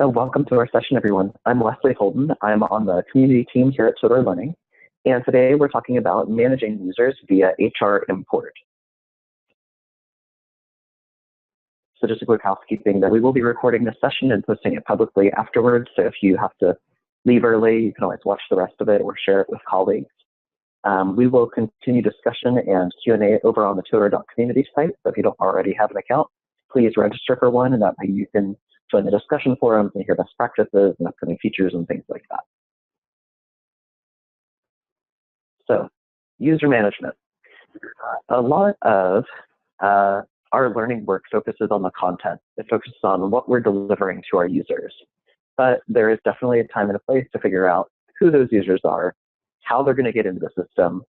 So welcome to our session, everyone. I'm Leslie Holden. I'm on the community team here at Totara Learning, and today we're talking about managing users via HR import. So just a quick housekeeping that we will be recording this session and posting it publicly afterwards. So if you have to leave early, you can always watch the rest of it or share it with colleagues. We will continue discussion and Q&A over on the Totara.community site. So if you don't already have an account, please register for one, and that way you can join the discussion forums and hear best practices and upcoming features and things like that. So, user management. A lot of our learning work focuses on the content. It focuses on what we're delivering to our users. But there is definitely a time and a place to figure out who those users are, how they're going to get into the system,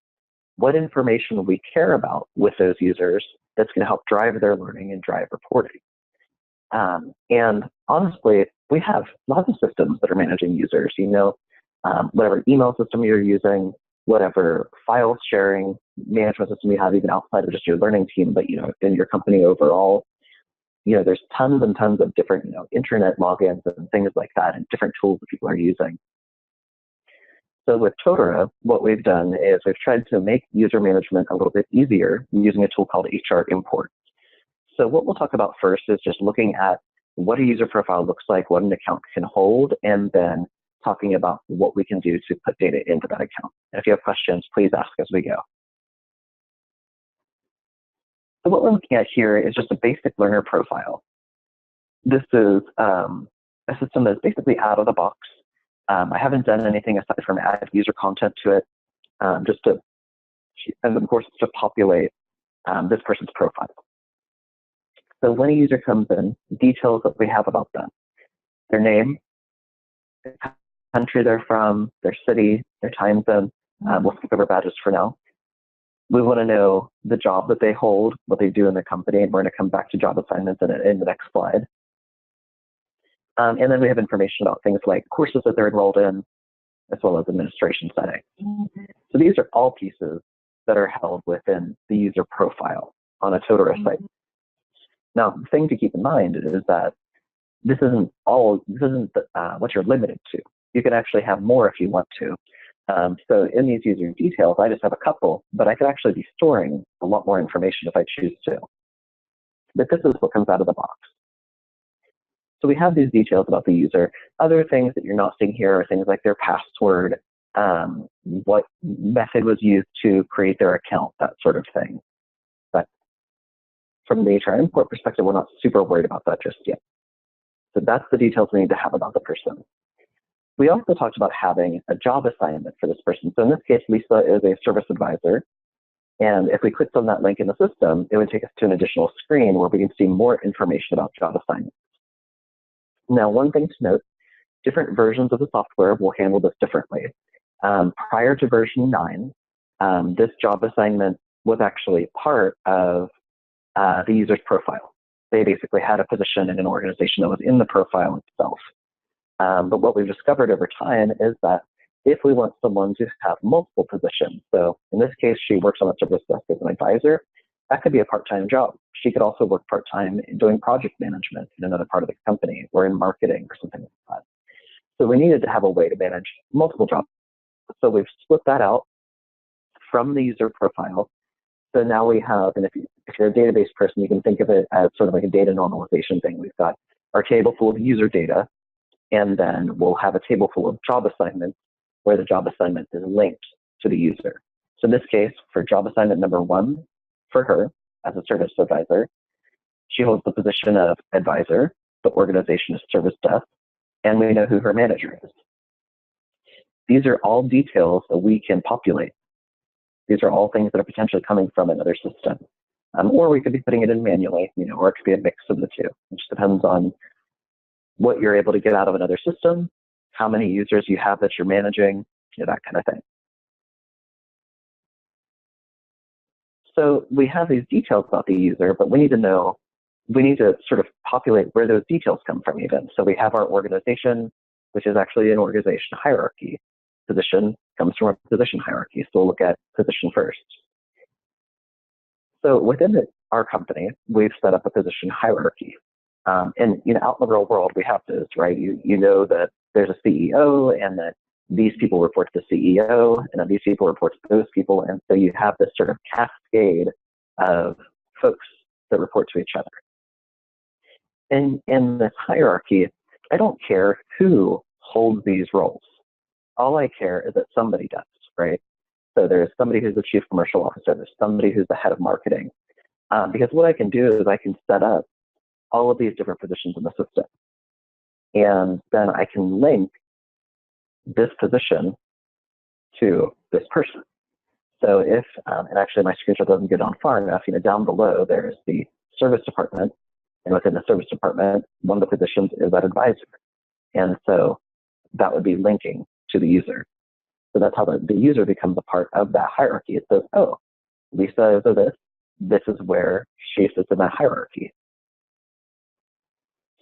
what information we care about with those users that's going to help drive their learning and drive reporting. And honestly, we have lots of systems that are managing users, whatever email system you're using, whatever file sharing management system you have, even outside of just your learning team, but, in your company overall, there's tons and tons of different, internet logins and things like that and different tools that people are using. So with Totara, what we've done is we've tried to make user management a little bit easier using a tool called HR import. So what we'll talk about first is just looking at what a user profile looks like, what an account can hold, and then talking about what we can do to put data into that account. And if you have questions, please ask as we go. So what we're looking at here is just a basic learner profile. This is a system that's basically out of the box. I haven't done anything aside from add user content to it, and of course, to populate this person's profile. So when a user comes in, details that we have about them: their name, the country they're from, their city, their time zone. We'll skip over badges for now. We want to know the job that they hold, what they do in the company, and we're going to come back to job assignments in the next slide. And then we have information about things like courses that they're enrolled in, as well as administration settings. So these are all pieces that are held within the user profile on a Totara site. Now, the thing to keep in mind is that this isn't what you're limited to. You can actually have more if you want to. So in these user details, I just have a couple, but I could actually be storing a lot more information if I choose to. But this is what comes out of the box. So we have these details about the user. Other things that you're not seeing here are things like their password, what method was used to create their account, that sort of thing. But from the HR import perspective, we're not super worried about that just yet. So that's the details we need to have about the person. We also talked about having a job assignment for this person. So in this case, Lisa is a service advisor. And if we clicked on that link in the system, it would take us to an additional screen where we can see more information about job assignments. Now, one thing to note, different versions of the software will handle this differently. Prior to version 9, this job assignment was actually part of the user's profile. They basically had a position in an organization that was in the profile itself. But what we've discovered over time is that if we want someone to have multiple positions, so in this case, she works on the service desk as an advisor, that could be a part-time job. She could also work part-time in doing project management in another part of the company or in marketing or something like that. So we needed to have a way to manage multiple jobs. So we've split that out from the user profile. So now we have, and if you're a database person, you can think of it as sort of like a data normalization thing. We've got our table full of user data, and then we'll have a table full of job assignments where the job assignment is linked to the user. So in this case, for job assignment number 1, for her as a service advisor, she holds the position of advisor, the organization is service desk, and we know who her manager is. These are all details that we can populate. These are all things that are potentially coming from another system. Or we could be putting it in manually, or it could be a mix of the two. It just depends on what you're able to get out of another system, how many users you have that you're managing, that kind of thing. So we have these details about the user, but we need to sort of populate where those details come from even. So we have our organization, which is actually an organization hierarchy. Position comes from a position hierarchy, so we'll look at position first. So within our company, we've set up a position hierarchy. And out in the real world, we have this, right? You know that there's a CEO, and that these people report to the CEO, and then these people report to those people, and so you have this sort of cascade of folks that report to each other. And in this hierarchy, I don't care who holds these roles. All I care is that somebody does, right? So there's somebody who's the chief commercial officer, there's somebody who's the head of marketing. Because what I can do is I can set up all of these different positions in the system. And then I can link this position to this person. So if, and actually my screenshot doesn't get on far enough, down below there's the service department, and within the service department, one of the positions is that advisor. And so that would be linking to the user. So that's how the user becomes a part of that hierarchy. It says, oh, Lisa is this is where she sits in that hierarchy.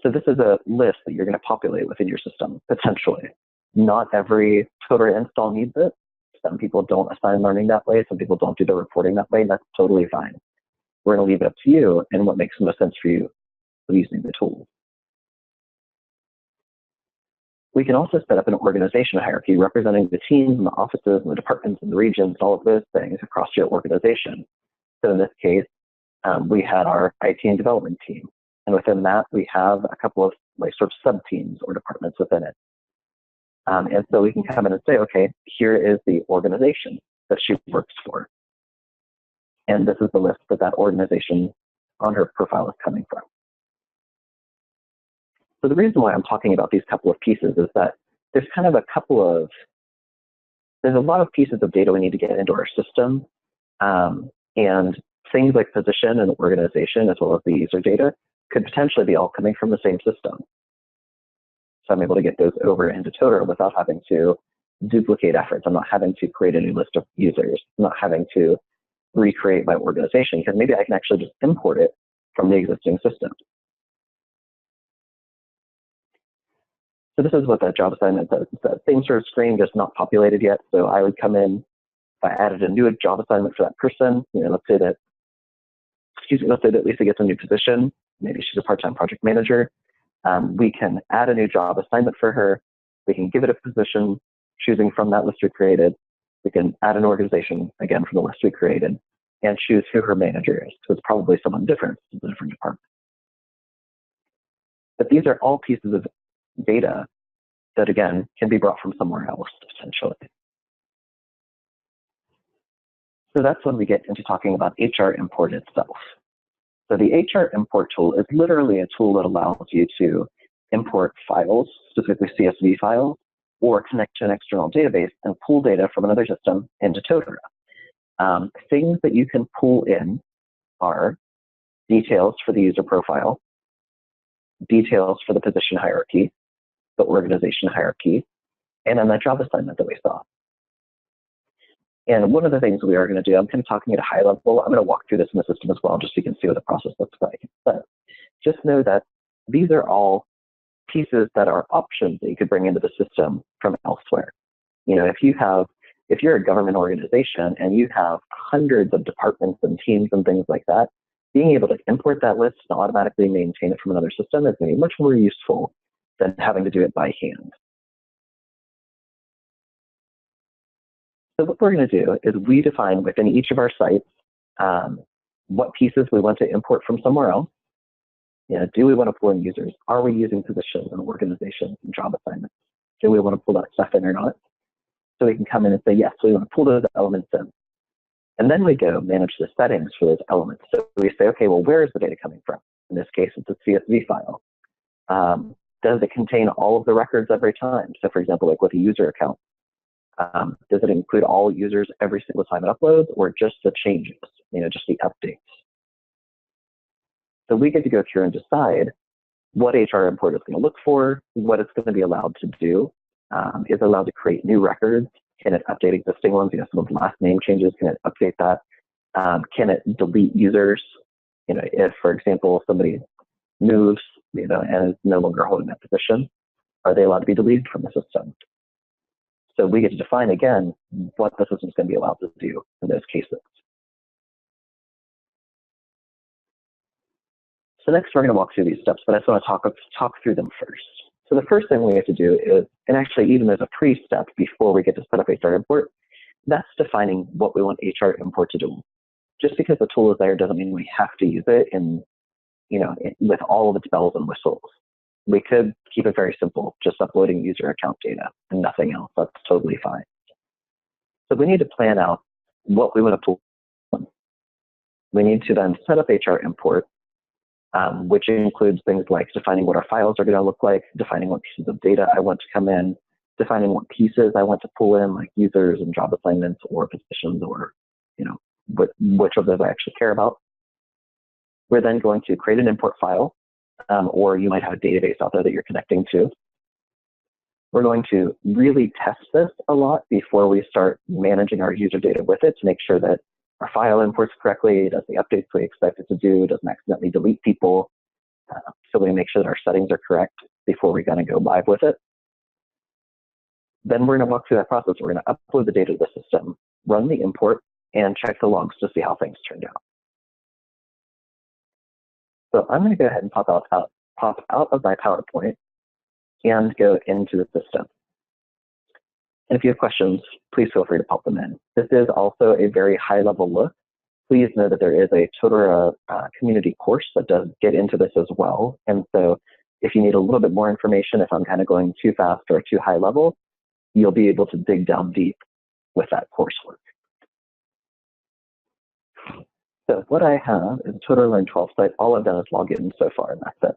So this is a list that you're going to populate within your system, potentially. Not every Totara install needs it. Some people don't assign learning that way. Some people don't do their reporting that way. And that's totally fine. We're going to leave it up to you and what makes the most sense for you using the tool. We can also set up an organization hierarchy representing the teams and the offices and the departments and the regions, all of those things across your organization. So in this case, we had our IT and development team. And within that, we have a couple of sort of sub-teams or departments within it. And so we can come in and say, okay, here is the organization that she works for. And this is the list that that organization on her profile is coming from. So the reason why I'm talking about these couple of pieces is that there's kind of there's a lot of pieces of data we need to get into our system. And things like position and organization, as well as the user data, could potentially be all coming from the same system. So I'm able to get those over into Totara without having to duplicate efforts. I'm not having to create a new list of users. I'm not having to recreate my organization, because maybe I can actually just import it from the existing system. So this is what that job assignment does. It's that same sort of screen, just not populated yet. So I would come in, if I added a new job assignment for that person, let's say that Lisa gets a new position. Maybe she's a part-time project manager. We can add a new job assignment for her. We can give it a position, choosing from that list we created. We can add an organization, again, from the list we created, and choose who her manager is. So it's probably someone different. It's a different department. But these are all pieces of data that, again, can be brought from somewhere else, essentially. So that's when we get into talking about HR import itself. So the HR import tool is literally a tool that allows you to import files, specifically CSV files, or connect to an external database and pull data from another system into Totara. Things that you can pull in are details for the user profile, details for the position hierarchy, the organization hierarchy, and then that job assignment that we saw. And one of the things we are going to do, I'm kind of talking at a high level. I'm going to walk through this in the system as well, just so you can see what the process looks like. But just know that these are all pieces that are options that you could bring into the system from elsewhere. If you're a government organization and you have hundreds of departments and teams and things like that, being able to import that list and automatically maintain it from another system is going to be much more useful than having to do it by hand. So what we're going to do is we define within each of our sites what pieces we want to import from somewhere else. Do we want to pull in users? Are we using positions and organizations and job assignments? Do we want to pull that stuff in or not? So we can come in and say, yes, we want to pull those elements in. And then we go manage the settings for those elements. So we say, okay, well, where is the data coming from? In this case, it's a CSV file. Does it contain all of the records every time? So for example, like with a user account, does it include all users every single time it uploads, or just the changes, just the updates? So we get to go through and decide what HR import is going to look for, what it's going to be allowed to do. Is it allowed to create new records? Can it update existing ones? Someone's last name changes, can it update that? Can it delete users? If, for example, somebody moves, and is no longer holding that position, are they allowed to be deleted from the system? So we get to define, again, what the system is going to be allowed to do in those cases. So next we're going to walk through these steps, but I just want to talk through them first. So the first thing we have to do is, and actually even there's a pre-step before we get to set up HR import, that's defining what we want HR import to do. Just because the tool is there doesn't mean we have to use it with all of its bells and whistles. We could keep it very simple, just uploading user account data and nothing else. That's totally fine. So we need to plan out what we want to pull. We need to then set up HR import, which includes things like defining what our files are going to look like, defining what pieces of data I want to come in, defining what pieces I want to pull in, like users and job assignments or positions, or which of those I actually care about. We're then going to create an import file, or you might have a database out there that you're connecting to. We're going to really test this a lot before we start managing our user data with it to make sure that our file imports correctly, does the updates we expect it to do, doesn't accidentally delete people. So we make sure that our settings are correct before we're going to go live with it. Then we're going to walk through that process. We're going to upload the data to the system, run the import, and check the logs to see how things turned out. So I'm going to go ahead and pop out of my PowerPoint and go into the system. And if you have questions, please feel free to pop them in. This is also a very high-level look. Please know that there is a Totara community course that does get into this as well. And so if you need a little bit more information, if I'm kind of going too fast or too high level, you'll be able to dig down deep with that coursework. So what I have is a Totara Learn 12 site. All I've done is log in so far, and that's it.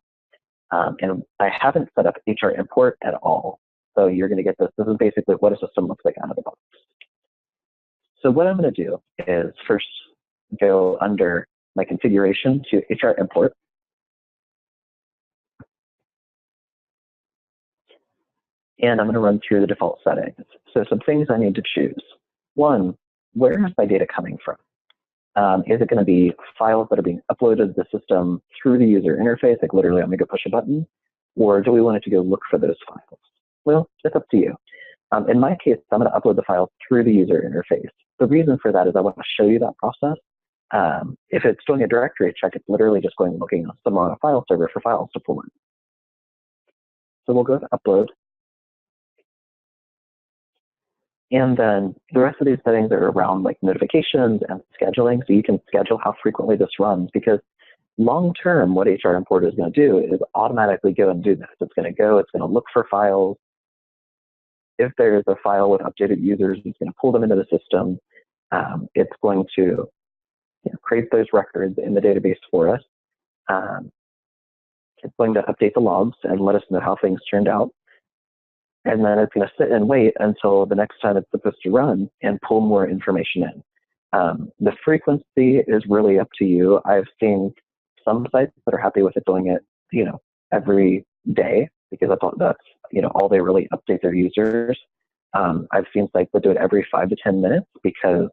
And I haven't set up HR import at all. So you're going to get this. This is basically what a system looks like out of the box. So what I'm going to do is first go under my configuration to HR import. And I'm going to run through the default settings. So some things I need to choose. One, where is my data coming from? Is it going to be files that are being uploaded to the system through the user interface, like literally I'm going to go push a button? Or do we want it to go look for those files? Well, it's up to you. In my case, I'm going to upload the files through the user interface. The reason for that is I want to show you that process. If it's doing a directory check, it's literally just going looking somewhere on a file server for files to pull in. So we'll go to upload. And then the rest of these settings are around like notifications and scheduling. So you can schedule how frequently this runs, because long term, what HR import is going to do is automatically go and do this. It's going to look for files. If there is a file with updated users, it's going to pull them into the system. It's going to create those records in the database for us. It's going to update the logs and let us know how things turned out. And then it's going to sit and wait until the next time it's supposed to run and pull more information in. The frequency is really up to you. I've seen some sites that are happy with it doing it, every day, because I thought that's, all they really update their users. I've seen sites that do it every 5 to 10 minutes because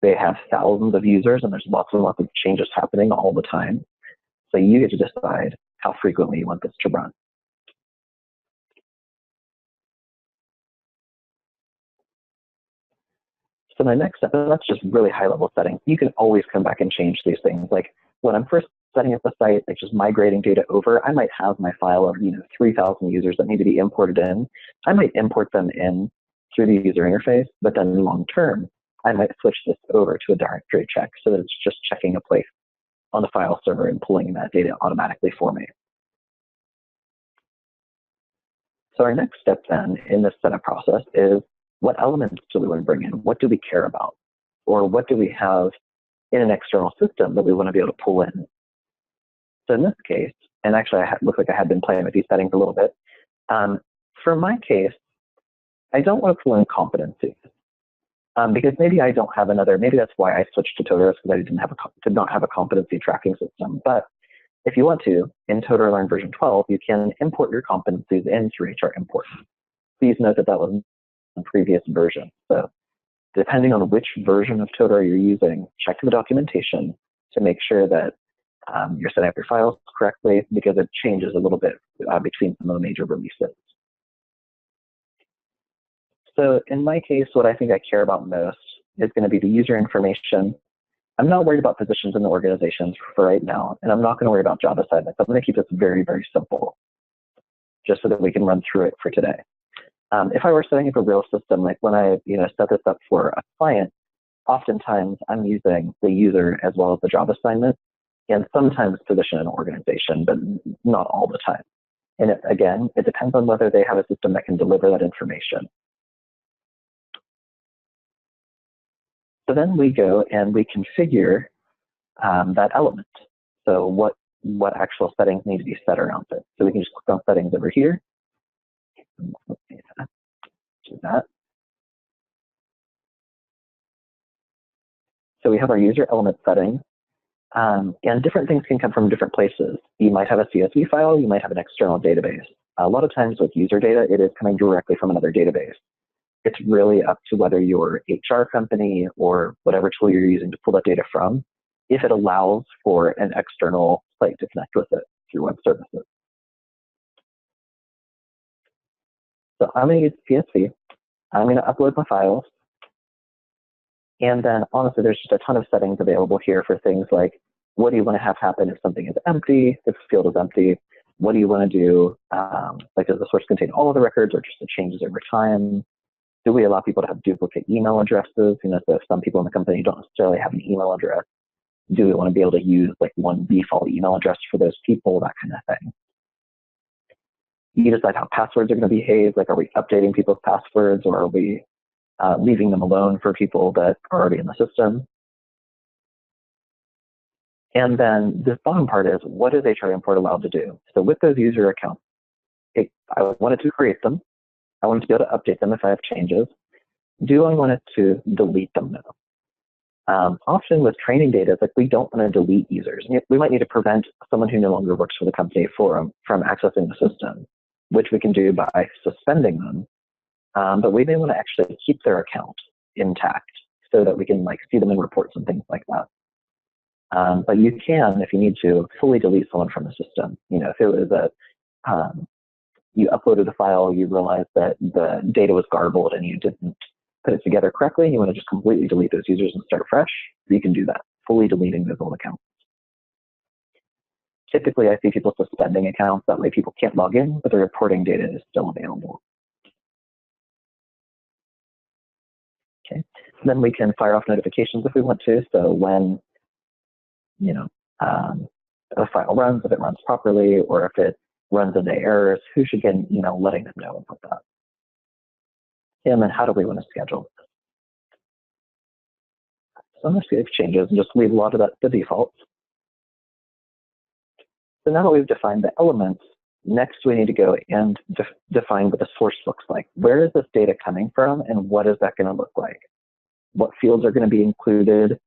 they have thousands of users and there's lots and lots of changes happening all the time. So you get to decide how frequently you want this to run. So my next step, and that's just really high level setting. You can always come back and change these things. Like when I'm first setting up the site, like just migrating data over, I might have my file of 3,000 users that need to be imported in. I might import them in through the user interface, but then long term, I might switch this over to a directory check so that it's just checking a place on the file server and pulling that data automatically for me. So our next step then in this setup process is, what elements do we want to bring in? What do we care about? Or what do we have in an external system that we want to be able to pull in? So in this case, and actually I look like I had been playing with these settings a little bit. For my case, I don't want to pull in competencies because maybe I don't have another, maybe that's why I switched to Totara, because I did not have a competency tracking system. But if you want to, in Totara Learn version 12, you can import your competencies in through HR import. Please note that that was a previous version. So depending on which version of Totara you're using, check the documentation to make sure that you're setting up your files correctly, because it changes a little bit between some of the major releases. So in my case, what I think I care about most is going to be the user information, I'm not worried about positions in the organizations for right now, and I'm not going to worry about job assignments. I'm going to keep this very, very simple, just so that we can run through it for today. If I were setting up a real system, like when I set this up for a client, oftentimes I'm using the user as well as the job assignment, and sometimes position in an organization, but not all the time. And again, it depends on whether they have a system that can deliver that information. So then we go and we configure that element. So what actual settings need to be set around it. So we can just click on settings over here. Let's do that. So we have our user element settings, and different things can come from different places. You might have a CSV file, you might have an external database. A lot of times with user data, it is coming directly from another database. It's really up to whether your HR company or whatever tool you're using to pull that data from, if it allows for an external site to connect with it through web services. So I'm going to use CSV. I'm going to upload my files. And then honestly, there's just a ton of settings available here for things like, what do you want to have happen if something is empty, if the field is empty? What do you want to do? Like, does the source contain all of the records or just the changes over time? Do we allow people to have duplicate email addresses? So if some people in the company don't necessarily have an email address, do we want to be able to use like one default email address for those people, that kind of thing? You decide how passwords are going to behave. Like, are we updating people's passwords, or are we leaving them alone for people that are already in the system? And then the bottom part is, what is HR import allowed to do? So with those user accounts, I wanted to create them. I wanted to be able to update them if I have changes. Do I want it to delete them now? Often with training data, it's like we don't want to delete users. We might need to prevent someone who no longer works for the company from accessing the system, which we can do by suspending them. But we may want to actually keep their account intact so that we can see them in reports and things like that. But you can, if you need to, fully delete someone from the system. If it was you uploaded a file, you realized that the data was garbled and you didn't put it together correctly, you want to just completely delete those users and start fresh, you can do that, fully deleting those old accounts. Typically, I see people suspending accounts. That way people can't log in, but the reporting data is still available. Okay. Then we can fire off notifications if we want to. So when a file runs, if it runs properly, or if it runs into errors, who should get an email letting them know about that? And then how do we want to schedule? So I'm going to save changes and just leave a lot of that to default. So now that we've defined the elements, next we need to go and define what the source looks like. Where is this data coming from, and what is that going to look like? What fields are going to be included?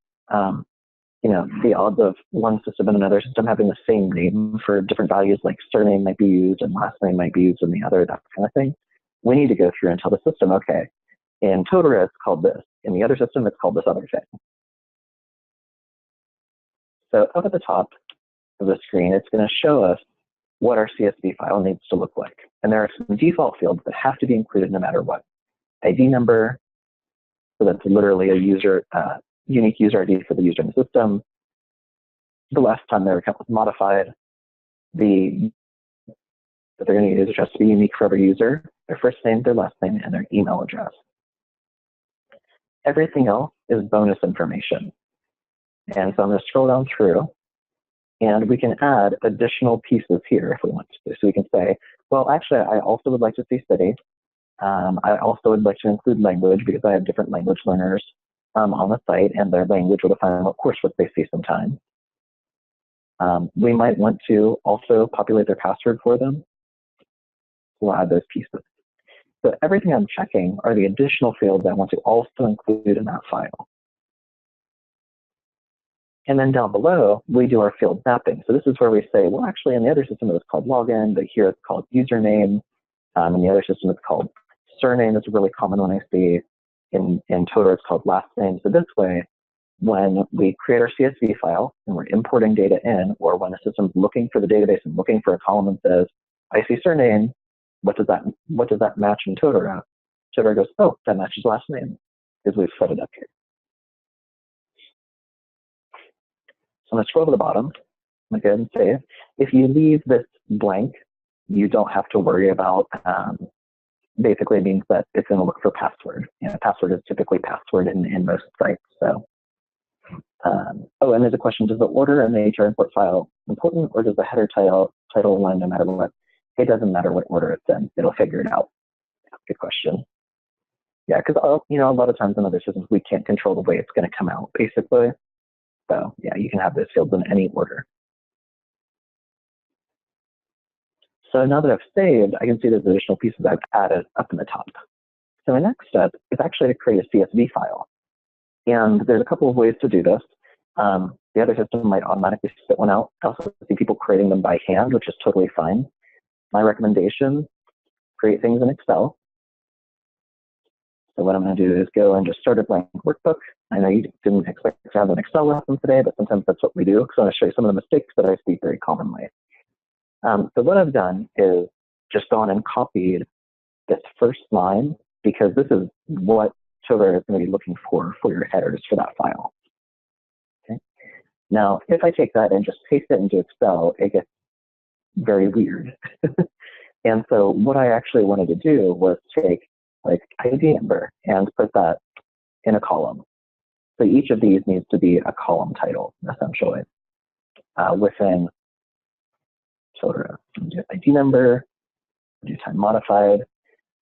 The odds of one system and another system having the same name for different values, like surname might be used and last name might be used in the other, that kind of thing. We need to go through and tell the system, okay, in Totara it's called this, in the other system it's called this other thing. So up at the top of the screen, it's going to show us what our CSV file needs to look like. And there are some default fields that have to be included no matter what. ID number, so that's literally a unique user ID for the user in the system. The last time their account was modified, that they're going to use address to be unique for every user, their first name, their last name, and their email address. Everything else is bonus information. And so I'm going to scroll down through, and we can add additional pieces here if we want to. So we can say, well, actually, I also would like to see city. I also would like to include language because I have different language learners on the site, and their language will define what coursework they see sometimes. We might want to also populate their password for them. We'll add those pieces. So everything I'm checking are the additional fields I want to also include in that file. And then down below, we do our field mapping. So this is where we say, well, actually, in the other system, it was called login, but here it's called username. In the other system, it's called surname. It's a really common one I see. In Totara, it's called last name. So this way, when we create our CSV file and we're importing data in, or when a system's looking for the database and looking for a column and says, I see surname, what does that match in Totara? Totara goes, oh, that matches last name, because we've set it up here. I'm going to scroll to the bottom. I'm going to go ahead and save. If you leave this blank, you don't have to worry about, basically it means that it's going to look for password. Password is typically password in most sites. So, oh, and there's a question, does the order in the HR import file important, or does the header title align no matter what? It doesn't matter what order it's in. It'll figure it out. Good question. Yeah, because a lot of times in other systems, we can't control the way it's going to come out, basically. So yeah, you can have those fields in any order. So now that I've saved, I can see there's additional pieces I've added up in the top. So my next step is actually to create a CSV file. And there's a couple of ways to do this. The other system might automatically spit one out. I also see people creating them by hand, which is totally fine. My recommendation, create things in Excel. So what I'm going to do is go and just start a blank workbook. I know you didn't expect to have an Excel lesson today, but sometimes that's what we do. So I'm going to show you some of the mistakes that I see very commonly. So what I've done is just gone and copied this first line, because this is what Totara is going to be looking for your headers for that file. Okay. Now, if I take that and just paste it into Excel, it gets very weird. And so what I actually wanted to do was take like ID number and put that in a column. So each of these needs to be a column title, essentially, within Totara. Do ID number, do time modified,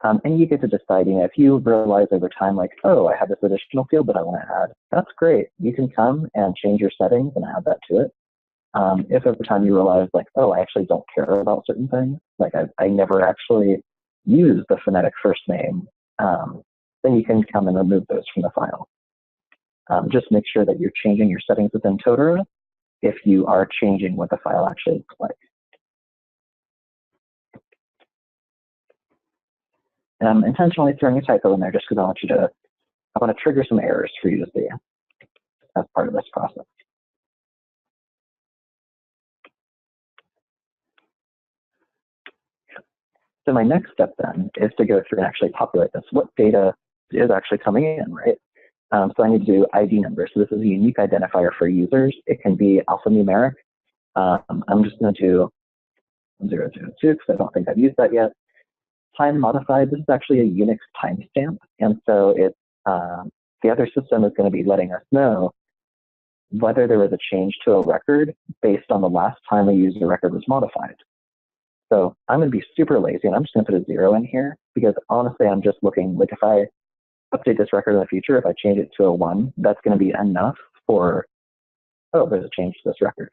and you get to decide, if you realize over time, like, oh, I have this additional field that I want to add, that's great. You can come and change your settings and add that to it. If over time you realize, like, oh, I actually don't care about certain things, like I never actually use the phonetic first name, then you can come and remove those from the file. Just make sure that you're changing your settings within Totara if you are changing what the file actually looks like. And I'm intentionally throwing a typo in there just because I want to trigger some errors for you to see as part of this process. So my next step then is to go through and actually populate this. What data is actually coming in, right? So I need to do ID number. So this is a unique identifier for users. It can be alphanumeric. I'm just going to do 002 because I don't think I've used that yet. Time modified, this is actually a Unix timestamp. And so it's, the other system is going to be letting us know whether there was a change to a record based on the last time a user record was modified. So I'm going to be super lazy and I'm just going to put a 0 in here because honestly, I'm just looking, like if I update this record in the future, if I change it to a 1, that's going to be enough for, oh, there's a change to this record.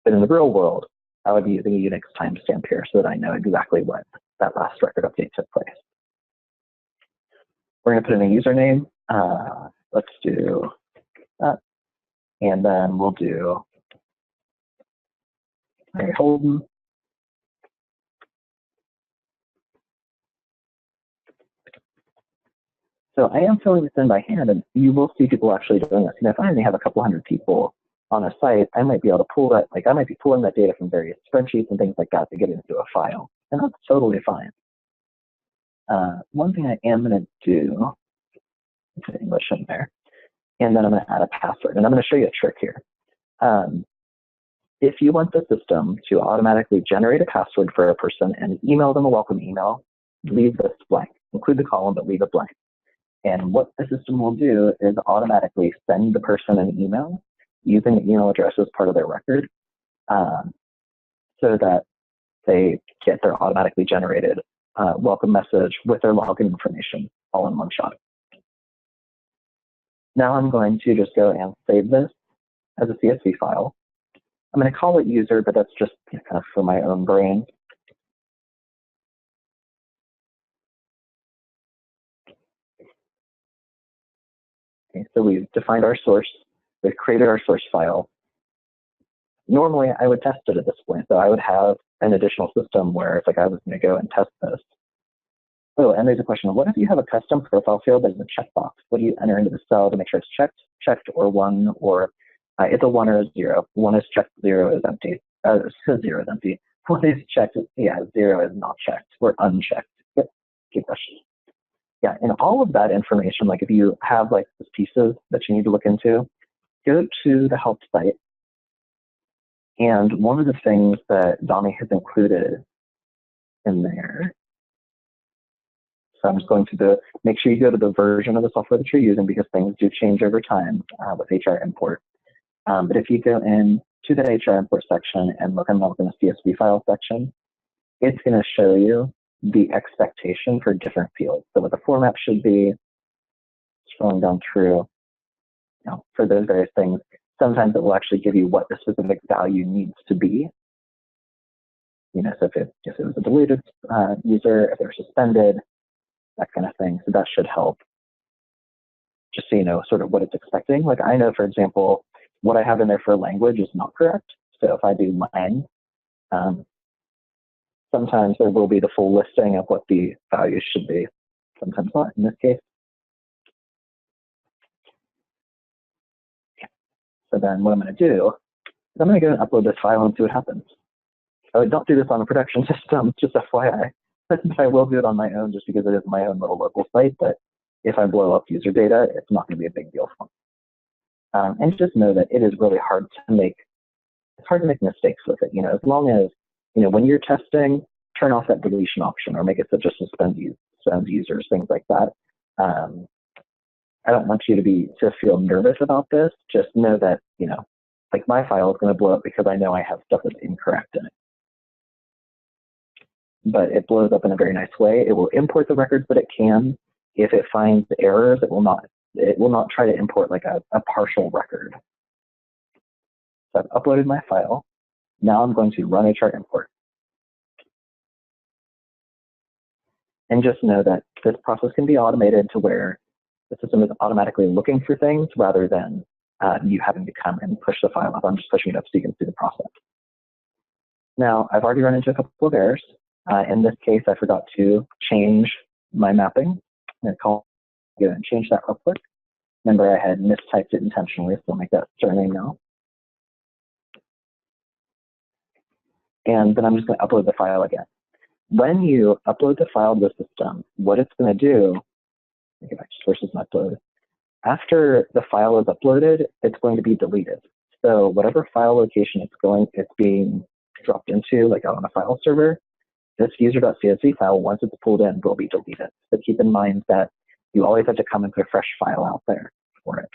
But in the real world, I would be using a Unix timestamp here so that I know exactly when that last record update took place. We're going to put in a username. Let's do that. And then we'll do Mary Holden. So I am filling this in by hand, and you will see people actually doing this. And if I only have a couple hundred people on a site, I might be able to pull that, like I might be pulling that data from various spreadsheets and things like that to get it into a file. And that's totally fine. One thing I am going to do, put English in there, and then I'm going to add a password. And I'm going to show you a trick here. If you want the system to automatically generate a password for a person and email them a welcome email, leave this blank. Include the column, but leave it blank. And what the system will do is automatically send the person an email using the email address as part of their record, so that they get their automatically generated welcome message with their login information all in one shot. Now I'm going to just go and save this as a CSV file. I'm going to call it user, but that's just kind of for my own brain. Okay, so we've defined our source. We've created our source file. Normally, I would test it at this point. So I would have an additional system where it's like I was going to go and test this. Oh, and there's a question. What if you have a custom profile field that is a checkbox? What do you enter into the cell to make sure it's checked, or 1, or it's a 1 or a 0. 1 is checked, 0 is empty. 0 is empty. 1 is checked, yeah, 0 is not checked or unchecked. Yep, good question. Yeah, and all of that information, like if you have like these pieces that you need to look into, go to the help site And one of the things that Dami has included in there, so I'm just going to make sure you go to the version of the software that you're using, because things do change over time with HR import. But if you go in to the HR import section and look in the CSV file section, it's going to show you the expectation for different fields. So what the format should be, scrolling down through, for those various things. Sometimes it will actually give you what the specific value needs to be. So if it was a deleted user, if they're suspended, that kind of thing. So that should help, just so you know sort of what it's expecting. Like I know, for example, what I have in there for language is not correct. So if I do lang, sometimes there will be the full listing of what the values should be. Sometimes not in this case. So then what I'm going to do is I'm going to go and upload this file and see what happens. I don't do this on a production system, just FYI. But I will do it on my own just because it is my own little local site. But if I blow up user data, it's not going to be a big deal for me. And just know that it is really hard to make. It's hard to make mistakes with it. As long as when you're testing, turn off that deletion option or make it so just suspend users, things like that. I don't want you to feel nervous about this. Just know that like my file is going to blow up because I know I have stuff that's incorrect in it. But it blows up in a very nice way. It will import the records that it can. If it finds errors, it will not try to import like a partial record. So I've uploaded my file. Now I'm going to run HR import. And just know that this process can be automated to where the system is automatically looking for things rather than you having to come and push the file up. I'm just pushing it up so you can see the process. Now, I've already run into a couple of errors. In this case, I forgot to change my mapping. I'm going to go and change that real quick. Remember, I had mistyped it intentionally, so I'll make that surname now. And then I'm just going to upload the file again. When you upload the file to the system, what it's going to do, let me go back to sources and upload. After the file is uploaded, it's going to be deleted. So whatever file location it's being dropped into, like out on a file server, this user.csv file, once it's pulled in, will be deleted. So keep in mind that you always have to come and put a fresh file out there for it.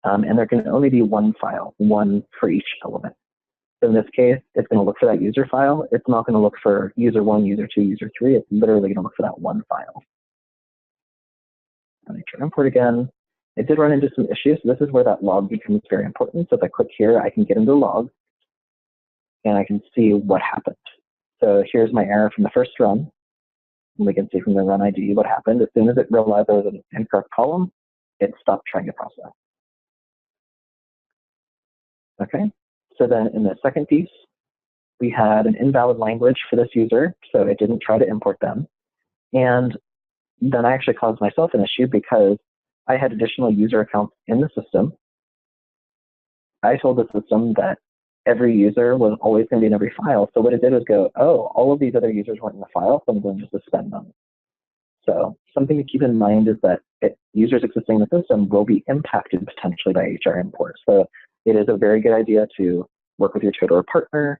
And there can only be one file, one for each element. So in this case, it's going to look for that user file. It's not going to look for user 1, user 2, user 3. It's literally going to look for that one file. I'll make sure import again. It did run into some issues. So this is where that log becomes very important. So if I click here, I can get into the log and I can see what happened. So here's my error from the first run. And we can see from the run ID what happened. As soon as it realized there was an incorrect column, it stopped trying to process. Okay, so then in the second piece, we had an invalid language for this user, so it didn't try to import them. And then I actually caused myself an issue because I had additional user accounts in the system. I told the system that every user was always going to be in every file. So what it did was go, oh, all of these other users weren't in the file, so I'm going to suspend them. So something to keep in mind is that users existing in the system will be impacted potentially by HR import. So it is a very good idea to work with your Totara partner,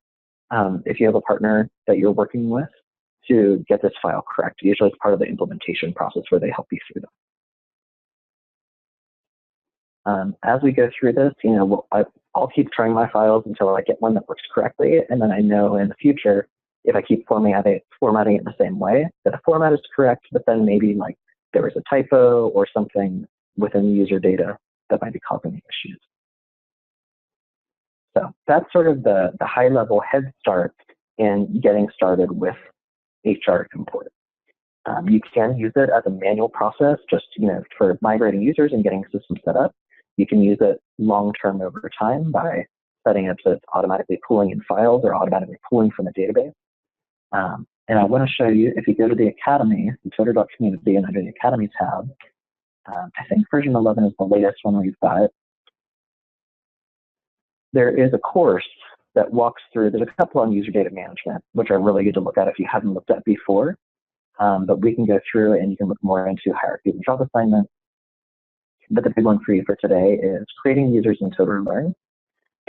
if you have a partner that you're working with, to get this file correct. Usually it's part of the implementation process where they help you through that. As we go through this, I'll keep trying my files until I get one that works correctly, and then I know in the future, if I keep formatting it the same way, that the format is correct, but then maybe like there was a typo or something within the user data that might be causing the issues. So that's sort of the high-level head start in getting started with HR import. You can use it as a manual process, just for migrating users and getting systems set up. You can use it long-term over time by setting it up so it's automatically pulling in files or automatically pulling from a database. And I want to show you, if you go to the Academy, the Totara.community, and under the Academy tab, I think version 11 is the latest one we've got. There is a course that walks through, there's a couple on user data management, which are really good to look at if you haven't looked at before. But we can go through and you can look more into hierarchy and job assignment. But the big one for you for today is creating users in Totara Learn.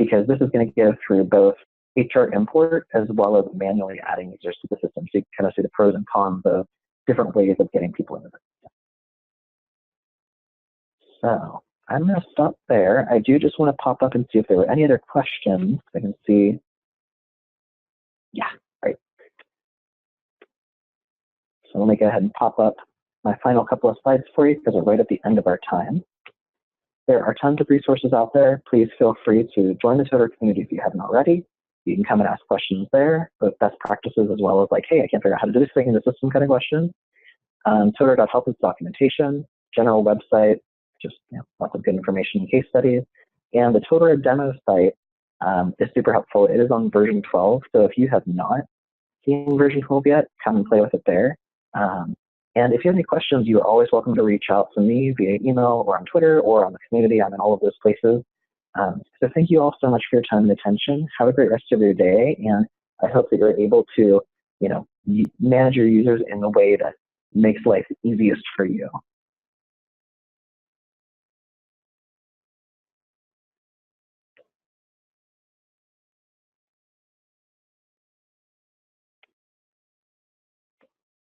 because this is going to go through both HR import as well as manually adding users to the system. So you can kind of see the pros and cons of different ways of getting people into the system. So I'm going to stop there. I do just want to pop up and see if there were any other questions. I can see. Yeah, right. So let me go ahead and pop up my final couple of slides for you because we're right at the end of our time. There are tons of resources out there. Please feel free to join the Totara community if you haven't already. You can come and ask questions there, both best practices as well as like, hey, I can't figure out how to do this thing in the system kind of questions. Totara.help is documentation, general website, just lots of good information and case studies. And the Totara demo site is super helpful. It is on version 12. So if you have not seen version 12 yet, come and play with it there. And if you have any questions, you are always welcome to reach out to me via email or on Twitter or on the community. I'm in all of those places. So thank you all so much for your time and attention. Have a great rest of your day. And I hope that you're able to, manage your users in the way that makes life easiest for you.